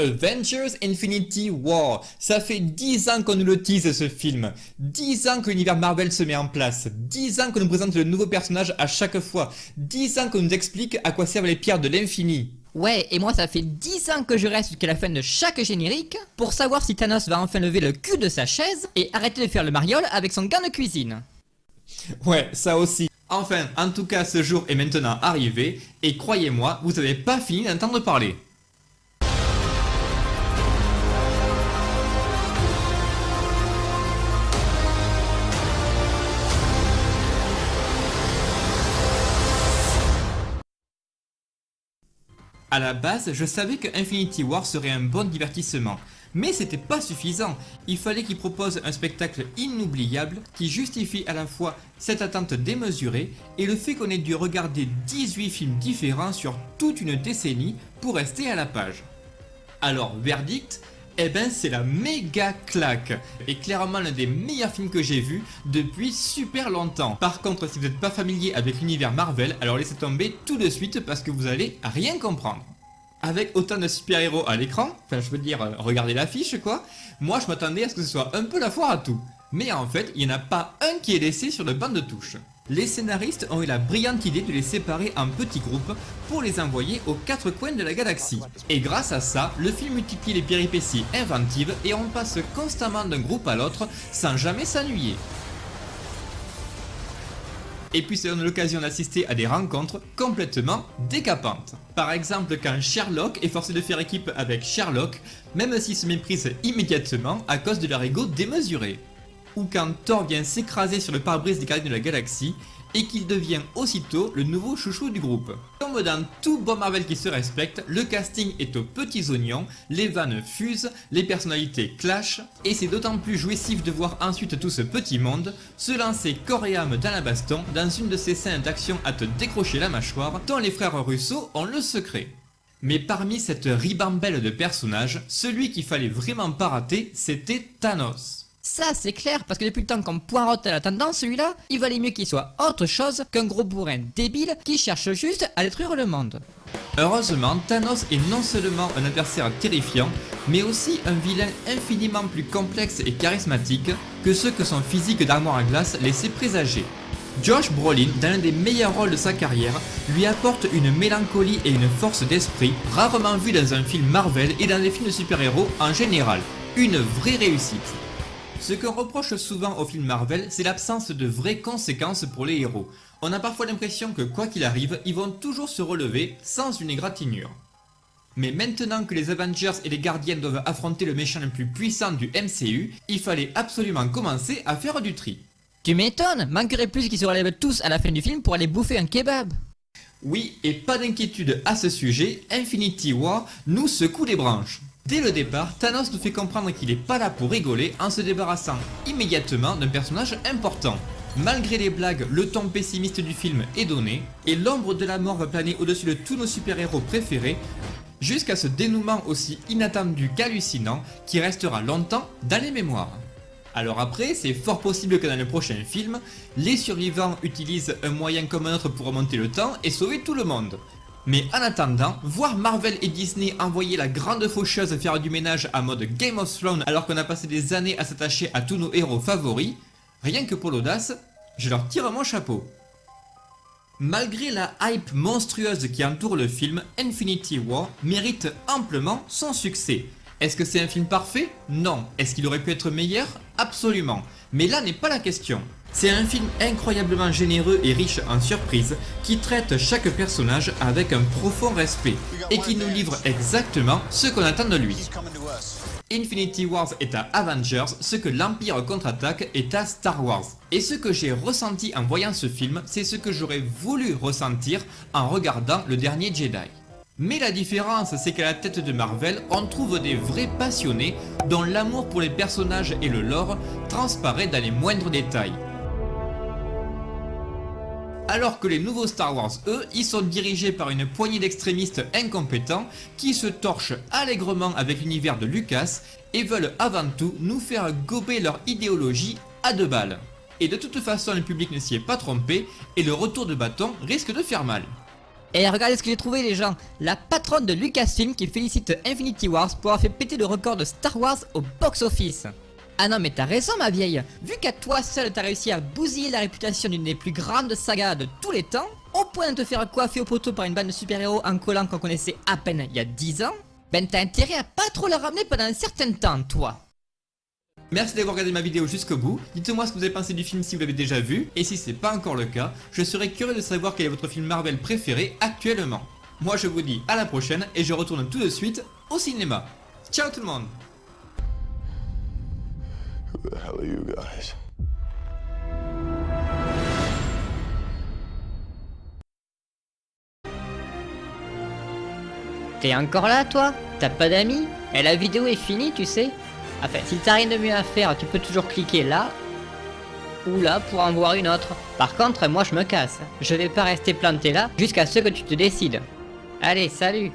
Avengers Infinity War, ça fait 10 ans qu'on nous le tease ce film, 10 ans que l'univers Marvel se met en place, 10 ans qu'on nous présente de nouveaux personnages à chaque fois, 10 ans qu'on nous explique à quoi servent les pierres de l'infini. Ouais, et moi ça fait 10 ans que je reste jusqu'à la fin de chaque générique pour savoir si Thanos va enfin lever le cul de sa chaise et arrêter de faire le mariole avec son gant de cuisine. Ouais, ça aussi. Enfin, en tout cas, ce jour est maintenant arrivé, et croyez-moi, vous n'avez pas fini d'entendre parler. À la base, je savais que Infinity War serait un bon divertissement, mais c'était pas suffisant. Il fallait qu'il propose un spectacle inoubliable qui justifie à la fois cette attente démesurée et le fait qu'on ait dû regarder 18 films différents sur toute une décennie pour rester à la page. Alors, verdict, eh ben c'est la méga claque, et clairement l'un des meilleurs films que j'ai vu depuis super longtemps. Par contre, si vous n'êtes pas familier avec l'univers Marvel, alors laissez tomber tout de suite parce que vous allez rien comprendre. Avec autant de super-héros à l'écran, enfin je veux dire, regardez l'affiche quoi, moi je m'attendais à ce que ce soit un peu la foire à tout. Mais en fait, il n'y en a pas un qui est laissé sur le banc de touche. Les scénaristes ont eu la brillante idée de les séparer en petits groupes pour les envoyer aux quatre coins de la galaxie. Et grâce à ça, le film multiplie les péripéties inventives et on passe constamment d'un groupe à l'autre sans jamais s'ennuyer. Et puis ça donne l'occasion d'assister à des rencontres complètement décapantes. Par exemple quand Sherlock est forcé de faire équipe avec Sherlock, même s'ils se méprisent immédiatement à cause de leur ego démesuré. Ou quand Thor vient s'écraser sur le pare-brise des Gardiens de la Galaxie et qu'il devient aussitôt le nouveau chouchou du groupe. Comme dans tout bon Marvel qui se respecte, le casting est aux petits oignons, les vannes fusent, les personnalités clashent, et c'est d'autant plus jouissif de voir ensuite tout ce petit monde se lancer corps et âme dans la baston dans une de ces scènes d'action à te décrocher la mâchoire dont les frères Russo ont le secret. Mais parmi cette ribambelle de personnages, celui qu'il fallait vraiment pas rater, c'était Thanos. Ça c'est clair parce que depuis le temps qu'on poireaute à la tendance celui-là, il valait mieux qu'il soit autre chose qu'un gros bourrin débile qui cherche juste à détruire le monde. Heureusement, Thanos est non seulement un adversaire terrifiant, mais aussi un vilain infiniment plus complexe et charismatique que ceux que son physique d'armoire à glace laissait présager. Josh Brolin, dans l'un des meilleurs rôles de sa carrière, lui apporte une mélancolie et une force d'esprit rarement vues dans un film Marvel et dans les films de super-héros en général. Une vraie réussite. Ce qu'on reproche souvent aux films Marvel, c'est l'absence de vraies conséquences pour les héros. On a parfois l'impression que quoi qu'il arrive, ils vont toujours se relever sans une égratignure. Mais maintenant que les Avengers et les Gardiens doivent affronter le méchant le plus puissant du MCU, il fallait absolument commencer à faire du tri. Tu m'étonnes, manquerait plus qu'ils se relèvent tous à la fin du film pour aller bouffer un kebab. Oui, et pas d'inquiétude à ce sujet, Infinity War nous secoue les branches. Dès le départ, Thanos nous fait comprendre qu'il n'est pas là pour rigoler en se débarrassant immédiatement d'un personnage important. Malgré les blagues, le ton pessimiste du film est donné, et l'ombre de la mort va planer au-dessus de tous nos super-héros préférés, jusqu'à ce dénouement aussi inattendu qu'hallucinant qui restera longtemps dans les mémoires. Alors après, c'est fort possible que dans le prochain film, les survivants utilisent un moyen comme un autre pour remonter le temps et sauver tout le monde. Mais en attendant, voir Marvel et Disney envoyer la grande faucheuse faire du ménage à mode Game of Thrones alors qu'on a passé des années à s'attacher à tous nos héros favoris, rien que pour l'audace, je leur tire mon chapeau. Malgré la hype monstrueuse qui entoure le film, Infinity War mérite amplement son succès. Est-ce que c'est un film parfait? Non. Est-ce qu'il aurait pu être meilleur? Absolument. Mais là n'est pas la question. C'est un film incroyablement généreux et riche en surprises qui traite chaque personnage avec un profond respect et qui nous livre exactement ce qu'on attend de lui. Infinity Wars est à Avengers ce que l'Empire contre-attaque est à Star Wars. Et ce que j'ai ressenti en voyant ce film, c'est ce que j'aurais voulu ressentir en regardant le dernier Jedi. Mais la différence, c'est qu'à la tête de Marvel, on trouve des vrais passionnés dont l'amour pour les personnages et le lore transparaît dans les moindres détails. Alors que les nouveaux Star Wars, eux, ils sont dirigés par une poignée d'extrémistes incompétents qui se torchent allègrement avec l'univers de Lucas et veulent avant tout nous faire gober leur idéologie à 2 balles. Et de toute façon, le public ne s'y est pas trompé et le retour de bâton risque de faire mal. Et regardez ce que j'ai trouvé les gens, la patronne de Lucasfilm qui félicite Infinity Wars pour avoir fait péter le record de Star Wars au box-office. Ah non mais t'as raison ma vieille, vu qu'à toi seule t'as réussi à bousiller la réputation d'une des plus grandes sagas de tous les temps, au point de te faire coiffer au poteau par une bande de super-héros en collant qu'on connaissait à peine il y a 10 ans, ben t'as intérêt à pas trop la ramener pendant un certain temps toi. Merci d'avoir regardé ma vidéo jusqu'au bout, dites-moi ce que vous avez pensé du film si vous l'avez déjà vu, et si c'est pas encore le cas, je serais curieux de savoir quel est votre film Marvel préféré actuellement. Moi je vous dis à la prochaine et je retourne tout de suite au cinéma. Ciao tout le monde. Who the hell are you guys? T'es encore là toi? T'as pas d'amis? Et la vidéo est finie tu sais? Enfin si t'as rien de mieux à faire tu peux toujours cliquer là ou là pour en voir une autre. Par contre moi je me casse, je vais pas rester planté là jusqu'à ce que tu te décides. Allez salut.